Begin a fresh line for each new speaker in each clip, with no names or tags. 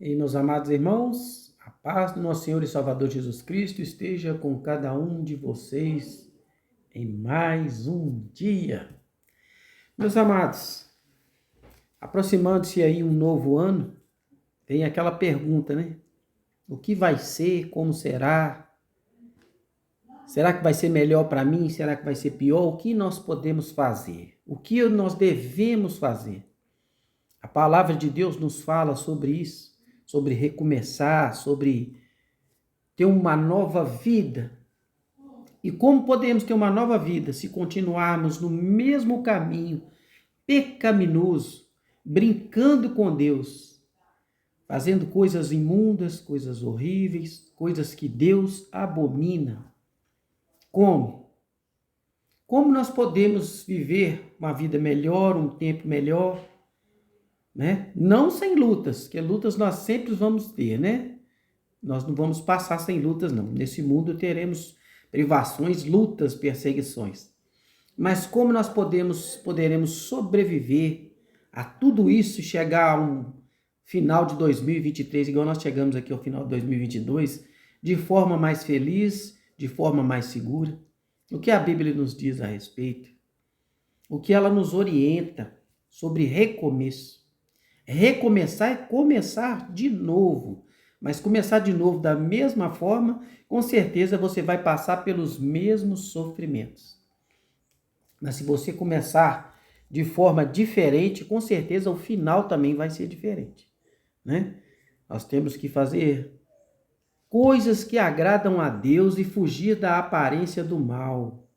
E meus amados irmãos, a paz do nosso Senhor e Salvador Jesus Cristo esteja com cada um de vocês em mais um dia. Meus amados, aproximando-se aí um novo ano, tem aquela pergunta, né? O que vai ser? Como será? Será que vai ser melhor para mim? Será que vai ser pior? O que nós podemos fazer? O que nós devemos fazer? A palavra de Deus nos fala sobre isso, sobre recomeçar, sobre ter uma nova vida. E como podemos ter uma nova vida se continuarmos no mesmo caminho pecaminoso, brincando com Deus, fazendo coisas imundas, coisas horríveis, coisas que Deus abomina? Como? Como nós podemos viver uma vida melhor, um tempo melhor, né? Não sem lutas, que lutas nós sempre vamos ter, né? Nós não vamos passar sem lutas, não. Nesse mundo teremos privações, lutas, perseguições. Mas como nós poderemos sobreviver a tudo isso e chegar a um final de 2023, igual nós chegamos aqui ao final de 2022, de forma mais feliz, de forma mais segura? O que a Bíblia nos diz a respeito? O que ela nos orienta sobre recomeço? Recomeçar é começar de novo. Mas começar de novo da mesma forma, com certeza você vai passar pelos mesmos sofrimentos. Mas se você começar de forma diferente, com certeza o final também vai ser diferente, né? Nós temos que fazer coisas que agradam a Deus e fugir da aparência do mal.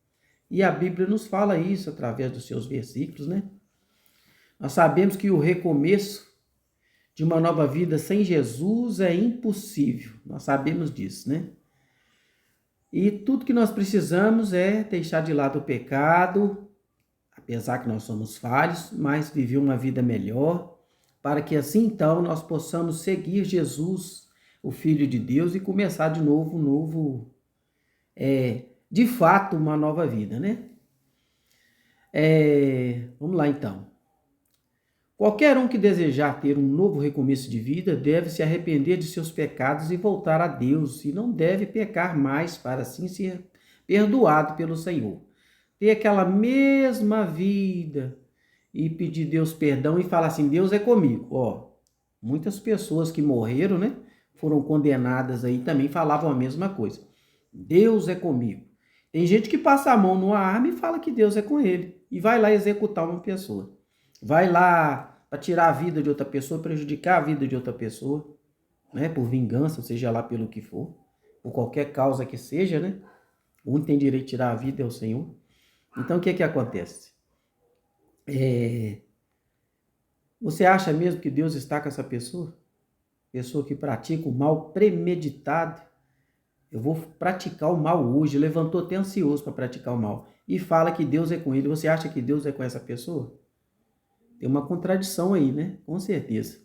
E a Bíblia nos fala isso através dos seus versículos, né? Nós sabemos que o recomeço de uma nova vida sem Jesus é impossível. Nós sabemos disso, né? E tudo que nós precisamos é deixar de lado o pecado, apesar que nós somos falhos, mas viver uma vida melhor, para que assim então nós possamos seguir Jesus, o Filho de Deus, e começar de novo, de fato, uma nova vida, né? Vamos lá então. Qualquer um que desejar ter um novo recomeço de vida deve se arrepender de seus pecados e voltar a Deus, e não deve pecar mais para assim ser perdoado pelo Senhor. Ter aquela mesma vida e pedir Deus perdão e falar assim: Deus é comigo. Ó, muitas pessoas que morreram, né, foram condenadas aí, também falavam a mesma coisa. Deus é comigo. Tem gente que passa a mão numa arma e fala que Deus é com ele e vai lá executar uma pessoa. Vai lá para tirar a vida de outra pessoa, prejudicar a vida de outra pessoa, né? Por vingança, seja lá pelo que for, por qualquer causa que seja, né? O único que tem direito de tirar a vida é o Senhor. Então, o que é que acontece? Você acha mesmo que Deus está com essa pessoa? Pessoa que pratica o mal premeditado. Eu vou praticar o mal hoje. Levantou até ansioso para praticar o mal. E fala que Deus é com ele. Você acha que Deus é com essa pessoa? Tem uma contradição aí, né? Com certeza.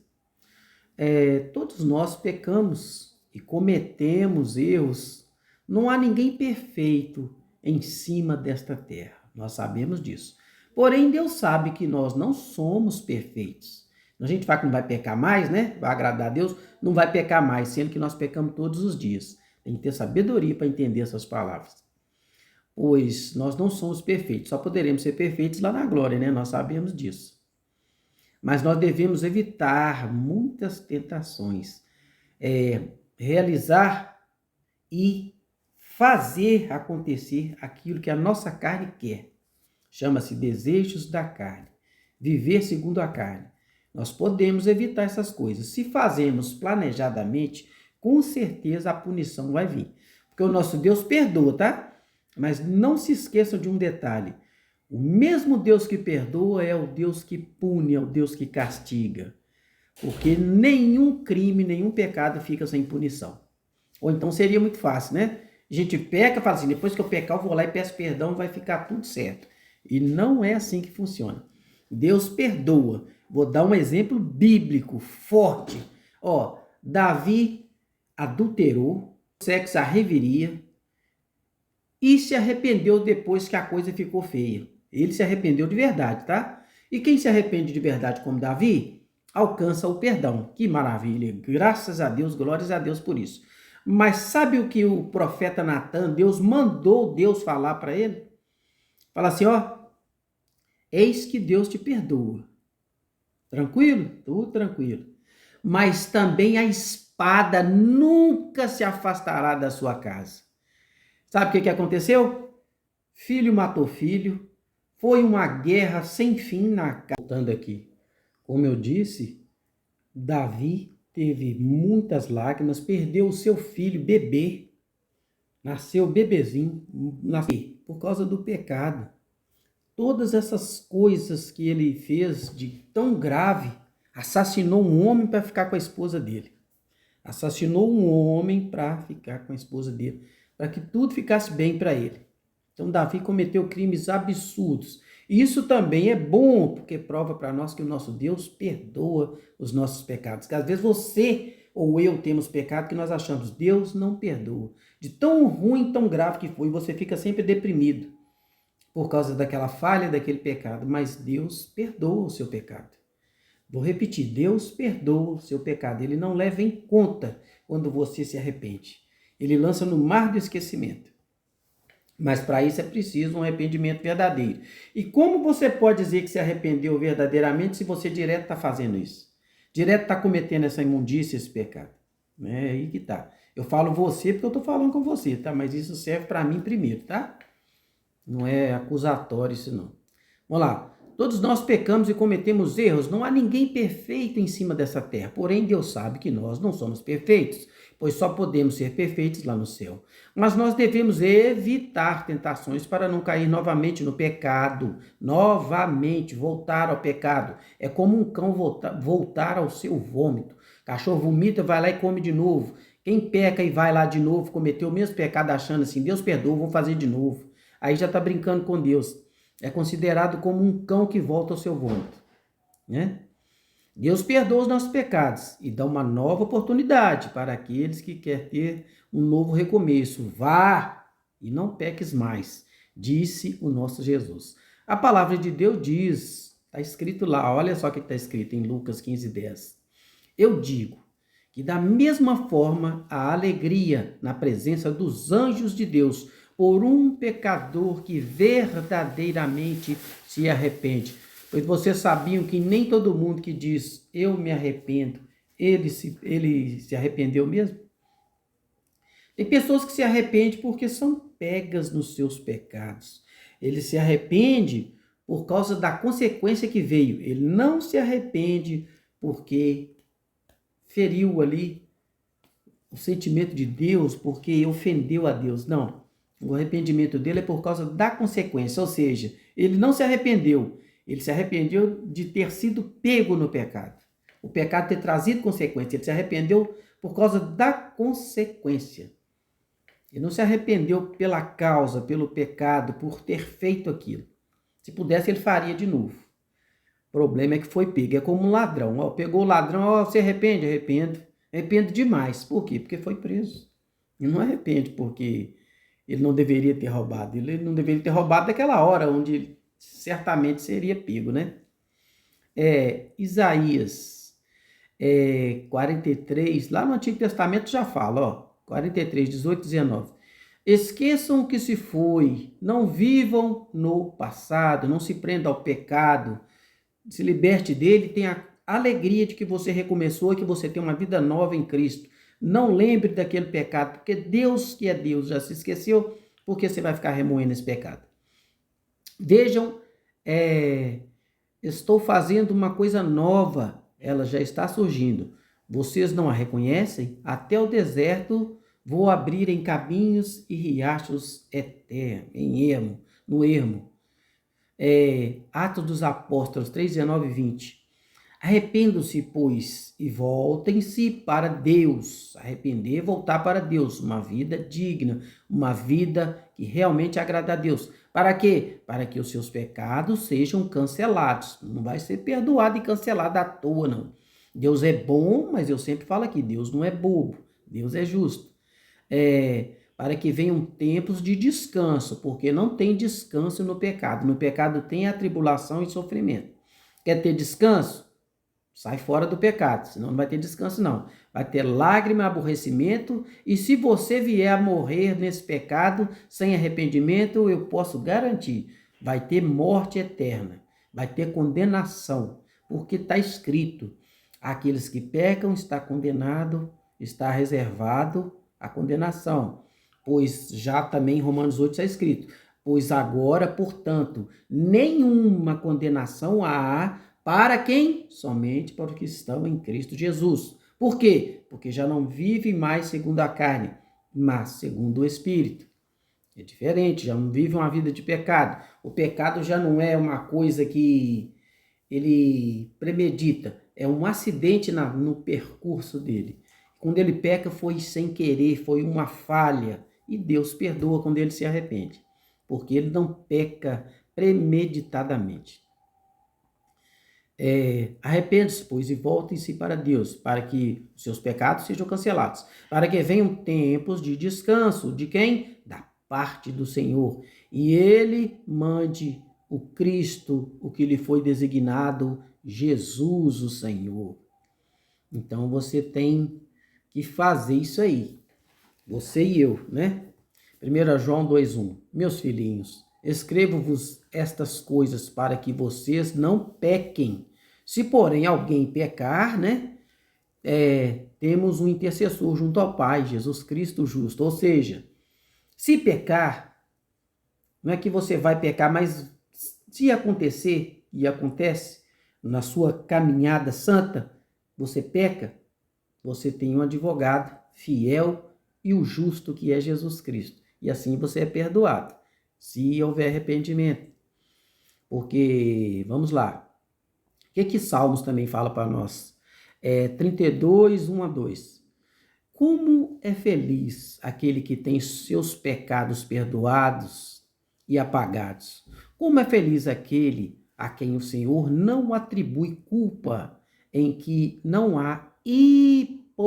Todos nós pecamos e cometemos erros. Não há ninguém perfeito em cima desta terra. Nós sabemos disso. Porém, Deus sabe que nós não somos perfeitos. A gente fala que não vai pecar mais, né? Vai agradar a Deus, não vai pecar mais, sendo que nós pecamos todos os dias. Tem que ter sabedoria para entender essas palavras. Pois nós não somos perfeitos, só poderemos ser perfeitos lá na glória, né? Nós sabemos disso. Mas nós devemos evitar muitas tentações, realizar e fazer acontecer aquilo que a nossa carne quer. Chama-se desejos da carne, viver segundo a carne. Nós podemos evitar essas coisas. Se fazemos planejadamente, com certeza a punição vai vir. Porque o nosso Deus perdoa, tá? Mas não se esqueçam de um detalhe. O mesmo Deus que perdoa é o Deus que pune, é o Deus que castiga. Porque nenhum crime, nenhum pecado fica sem punição. Ou então seria muito fácil, né? A gente peca, fala assim, depois que eu pecar eu vou lá e peço perdão, vai ficar tudo certo. E não é assim que funciona. Deus perdoa. Vou dar um exemplo bíblico, forte. Davi adulterou, sexo à reveria, e se arrependeu depois que a coisa ficou feia. Ele se arrependeu de verdade, tá? E quem se arrepende de verdade como Davi, alcança o perdão. Que maravilha! Graças a Deus, glórias a Deus por isso. Mas sabe o que o profeta Natan, Deus falar para ele? Fala assim, ó, eis que Deus te perdoa. Tranquilo? Tudo tranquilo. Mas também a espada nunca se afastará da sua casa. Sabe o que aconteceu? Filho matou filho. Foi uma guerra sem fim na casa. Voltando aqui. Como eu disse, Davi teve muitas lágrimas, perdeu o seu filho, bebê. Nasceu bebezinho, nasceu por causa do pecado. Todas essas coisas que ele fez de tão grave, assassinou um homem para ficar com a esposa dele. Assassinou um homem para ficar com a esposa dele, para que tudo ficasse bem para ele. Então Davi cometeu crimes absurdos. E isso também é bom, porque prova para nós que o nosso Deus perdoa os nossos pecados. Que às vezes você ou eu temos pecado que nós achamos, Deus não perdoa. De tão ruim, tão grave que foi, você fica sempre deprimido por causa daquela falha, daquele pecado. Mas Deus perdoa o seu pecado. Vou repetir, Deus perdoa o seu pecado. Ele não leva em conta quando você se arrepende. Ele lança no mar do esquecimento. Mas para isso é preciso um arrependimento verdadeiro. E como você pode dizer que se arrependeu verdadeiramente se você direto está fazendo isso? Direto está cometendo essa imundícia, esse pecado. É aí que tá. Eu falo você porque eu estou falando com você, tá? Mas isso serve para mim primeiro, tá? Não é acusatório isso não. Vamos lá. Todos nós pecamos e cometemos erros. Não há ninguém perfeito em cima dessa terra. Porém, Deus sabe que nós não somos perfeitos, pois só podemos ser perfeitos lá no céu. Mas nós devemos evitar tentações para não cair novamente no pecado. Novamente, voltar ao pecado. É como um cão voltar ao seu vômito. Cachorro vomita, vai lá e come de novo. Quem peca e vai lá de novo, cometeu o mesmo pecado achando assim, Deus perdoa, vou fazer de novo. Aí já está brincando com Deus. É considerado como um cão que volta ao seu vômito, né? Deus perdoa os nossos pecados e dá uma nova oportunidade para aqueles que querem ter um novo recomeço. Vá e não peques mais, disse o nosso Jesus. A palavra de Deus diz, está escrito lá, olha só o que está escrito em Lucas 15:10. Eu digo que da mesma forma a alegria na presença dos anjos de Deus por um pecador que verdadeiramente se arrepende. Pois vocês sabiam que nem todo mundo que diz, eu me arrependo, ele se arrependeu mesmo? Tem pessoas que se arrependem porque são pegas nos seus pecados. Ele se arrepende por causa da consequência que veio. Ele não se arrepende porque feriu ali o sentimento de Deus, porque ofendeu a Deus. Não. O arrependimento dele é por causa da consequência, ou seja, ele não se arrependeu, ele se arrependeu de ter sido pego no pecado. O pecado ter trazido consequência, ele se arrependeu por causa da consequência. Ele não se arrependeu pela causa, pelo pecado, por ter feito aquilo. Se pudesse, ele faria de novo. O problema é que foi pego, é como um ladrão. Ó, pegou o ladrão, ó, se arrepende? Arrependo. Arrependo demais. Por quê? Porque foi preso. E não arrepende porque ele não deveria ter roubado. Ele não deveria ter roubado naquela hora onde ele certamente seria pego, né? Isaías 43, lá no Antigo Testamento já fala, ó, 43, 18, 19. Esqueçam o que se foi, não vivam no passado, não se prendam ao pecado, se liberte dele, tenha alegria de que você recomeçou e que você tem uma vida nova em Cristo. Não lembre daquele pecado, porque Deus que é Deus já se esqueceu, porque você vai ficar remoendo esse pecado. Vejam, estou fazendo uma coisa nova, ela já está surgindo. Vocês não a reconhecem? Até o deserto vou abrir em caminhos e riachos eternos, no ermo. Atos dos Apóstolos 3, 19 e 20. Arrependam-se, pois, e voltem-se para Deus. Arrepender, voltar para Deus. Uma vida digna, uma vida que realmente agrada a Deus. Para quê? Para que os seus pecados sejam cancelados. Não vai ser perdoado e cancelado à toa, não. Deus é bom, mas eu sempre falo aqui, Deus não é bobo. Deus é justo. Para que venham tempos de descanso, porque não tem descanso no pecado. No pecado tem a tribulação e sofrimento. Quer ter descanso? sai fora do pecado, senão não vai ter descanso não. Vai ter lágrima, aborrecimento, e se você vier a morrer nesse pecado sem arrependimento, eu posso garantir, vai ter morte eterna, vai ter condenação, porque está escrito, aqueles que pecam está condenado, está reservado a condenação, pois já também em Romanos 8 está escrito, pois agora, portanto, nenhuma condenação há para quem? Somente para os que estão em Cristo Jesus. Por quê? Porque já não vive mais segundo a carne, mas segundo o Espírito. É diferente, já não vive uma vida de pecado. O pecado já não é uma coisa que ele premedita, é um acidente no percurso dele. Quando ele peca foi sem querer, foi uma falha, e Deus perdoa quando ele se arrepende, porque ele não peca premeditadamente. Arrepende-se, pois, e voltem-se para Deus, para que os seus pecados sejam cancelados, para que venham tempos de descanso, de quem? Da parte do Senhor, e ele mande o Cristo, o que lhe foi designado, Jesus o Senhor. Então você tem que fazer isso aí, você e eu, né? 1 João 2,1, meus filhinhos, escrevo-vos estas coisas para que vocês não pequem. Se, porém, alguém pecar, né? Temos um intercessor junto ao Pai, Jesus Cristo justo. Ou seja, se pecar, não é que você vai pecar, mas se acontecer, e acontece, na sua caminhada santa, você peca, você tem um advogado fiel e o justo que é Jesus Cristo. E assim você é perdoado, se houver arrependimento. Porque, vamos lá, o que Salmos também fala para nós? 32, 1 a 2. Como é feliz aquele que tem seus pecados perdoados e apagados. Como é feliz aquele a quem o Senhor não atribui culpa, em que não há hipocrisia.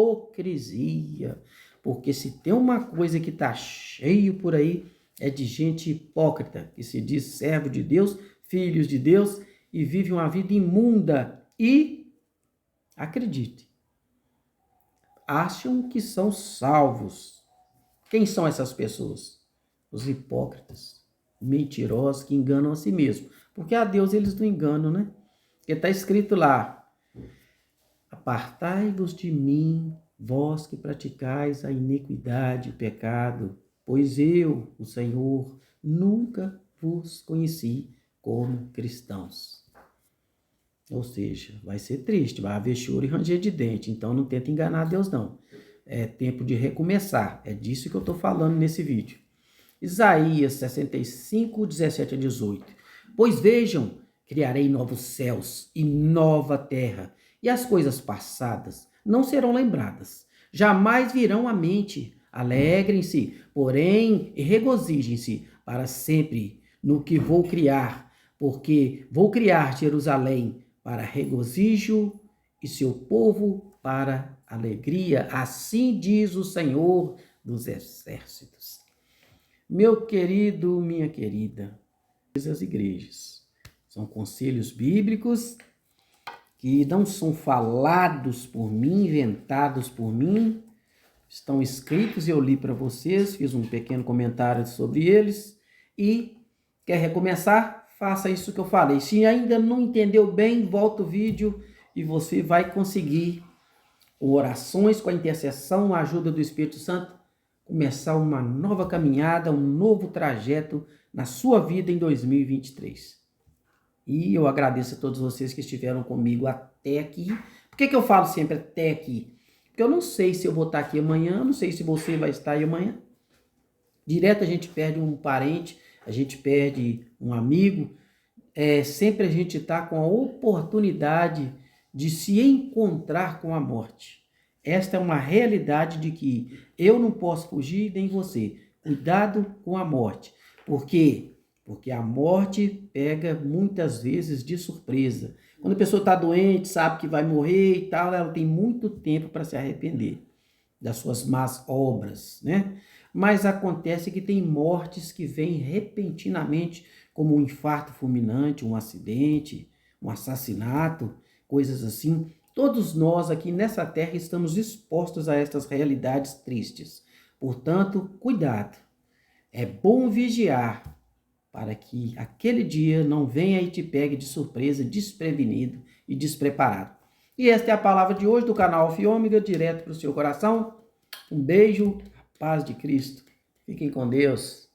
Porque se tem uma coisa que está cheio por aí, é de gente hipócrita, que se diz servo de Deus, filhos de Deus, e vive uma vida imunda. E, acredite, acham que são salvos. Quem são essas pessoas? Os hipócritas, mentirosos, que enganam a si mesmos. Porque a Deus eles não enganam, né? Porque está escrito lá, apartai-vos de mim, vós que praticais a iniquidade, o pecado, pois eu, o Senhor, nunca vos conheci como cristãos. Ou seja, vai ser triste, vai haver choro e ranger de dente, então não tenta enganar Deus não. É tempo de recomeçar, é disso que eu estou falando nesse vídeo. Isaías 65, 17 a 18. Pois vejam, criarei novos céus e nova terra, e as coisas passadas não serão lembradas, jamais virão à mente. Alegrem-se, porém, e regozijem-se para sempre no que vou criar, porque vou criar Jerusalém para regozijo e seu povo para alegria. Assim diz o Senhor dos Exércitos. Meu querido, minha querida, as igrejas são conselhos bíblicos que não são falados por mim, inventados por mim, estão escritos e eu li para vocês, fiz um pequeno comentário sobre eles e quer recomeçar? Faça isso que eu falei. Se ainda não entendeu bem, volta o vídeo e você vai conseguir, com orações, com a intercessão, a ajuda do Espírito Santo, começar uma nova caminhada, um novo trajeto na sua vida em 2023. E eu agradeço a todos vocês que estiveram comigo até aqui. Por que eu falo sempre até aqui? Porque eu não sei se eu vou estar aqui amanhã, não sei se você vai estar aí amanhã. Direto a gente perde um parente, a gente perde um amigo. Sempre a gente está com a oportunidade de se encontrar com a morte. Esta é uma realidade de que eu não posso fugir, nem você. Cuidado com a morte. Por quê? Porque a morte pega muitas vezes de surpresa. Quando a pessoa está doente, sabe que vai morrer e tal, ela tem muito tempo para se arrepender das suas más obras, né? Mas acontece que tem mortes que vêm repentinamente, como um infarto fulminante, um acidente, um assassinato, coisas assim, Todos nós aqui nessa terra estamos expostos a estas realidades tristes. Portanto, cuidado. É bom vigiar para que aquele dia não venha e te pegue de surpresa, desprevenido e despreparado. E esta é a palavra de hoje do canal Alfa e Ômega, direto para o seu coração. Um beijo, a paz de Cristo. Fiquem com Deus.